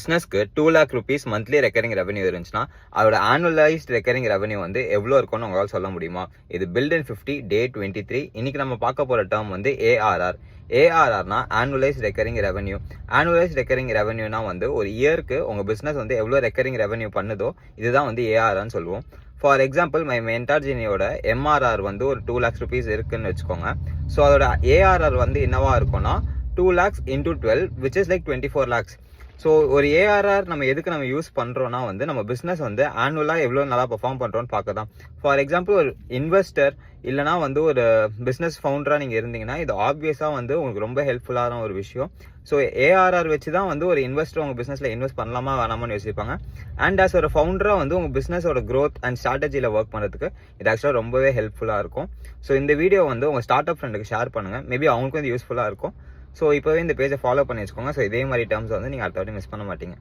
பிஸ்னஸ்க்கு 2 lakh rupees monthly recurring revenue இருந்துச்சுன்னா அதோட ஆனுவலைஸ்ட் ரெக்கரிங் ரெவன்யூ வந்து எவ்வளோ இருக்கும்னு உங்களால் சொல்ல முடியுமா? இது பில்ட் இன் 50 டே 23. இன்னைக்கு நம்ம பார்க்க போகிற டேர்ம் வந்து ஏஆர்ஆர். ஏஆர்ஆர்னா annualised recurring revenue. Annualised recurring ரெவன்யூனா வந்து ஒரு இயருக்கு உங்கள் பிஸ்னஸ் வந்து எவ்வளோ ரெக்கரிங் ரெவன்யூ பண்ணுதோ இதுதான் வந்து ஏஆர்ஆர்னு சொல்லுவோம். ஃபார் எக்ஸாம்பிள் மென்டார்ஜினியோட எம்ஆர்ஆர் வந்து ஒரு 2 lakhs rupees இருக்குன்னு வச்சுக்கோங்க. ஸோ அதோட ஏஆர்ஆர் வந்து என்னவா இருக்கும்னா 2 lakhs into 12 which is like 24 lakhs. So ஒரு ஏஆர்ஆர் நம்ம எதுக்கு நம்ம யூஸ் பண்ணுறோன்னா வந்து நம்ம பிஸ்னஸ் வந்து ஆனுவலாக எவ்வளோ நல்லா பெர்ஃபார்ம் பண்ணுறோன்னு பார்க்க தான். ஃபார் எக்ஸாம்பிள் ஒரு இன்வெஸ்டர் இல்லைனா வந்து ஒரு பிஸ்னஸ் ஃபவுண்டராக நீங்கள் இருந்தீங்கன்னா இது ஆப்வியஸாக வந்து உங்களுக்கு ரொம்ப ஹெல்ப்ஃபுல்லான ஒரு விஷயம். ஸோ ஏஆர்ஆர் வச்சு தான் வந்து ஒரு இன்வெஸ்டர் உங்கள் பிஸ்னஸில் இன்வெஸ்ட் பண்ணலாமா வேணாமான்னு யோசிப்பாங்க. அண்ட் ஆஸ் ஒரு ஃபவுண்டராக வந்து உங்கள் பிஸ்னஸோட க்ரோத் அண்ட் ஸ்ட்ராட்டஜியில் ஒர்க் பண்ணுறதுக்கு இது ஆக்சுவலாக ரொம்பவே ஹெல்ப்ஃபுல்லாக இருக்கும். ஸோ இந்த வீடியோ வந்து உங்கள் ஸ்டார்ட் அப் ஃப்ரெண்டுக்கு ஷேர் பண்ணுங்கள். மேபி அவங்களுக்கும் இது யூஸ்ஃபுல்லாக இருக்கும். ஸோ இப்போவே இந்த பேஜை ஃபாலோ பண்ணி வச்சுக்கோங்க. ஸோ இதே மாதிரி டேர்ம்ஸ் வந்து நீங்கள் அடுத்த வாட்டி மிஸ் பண்ண மாட்டீங்க.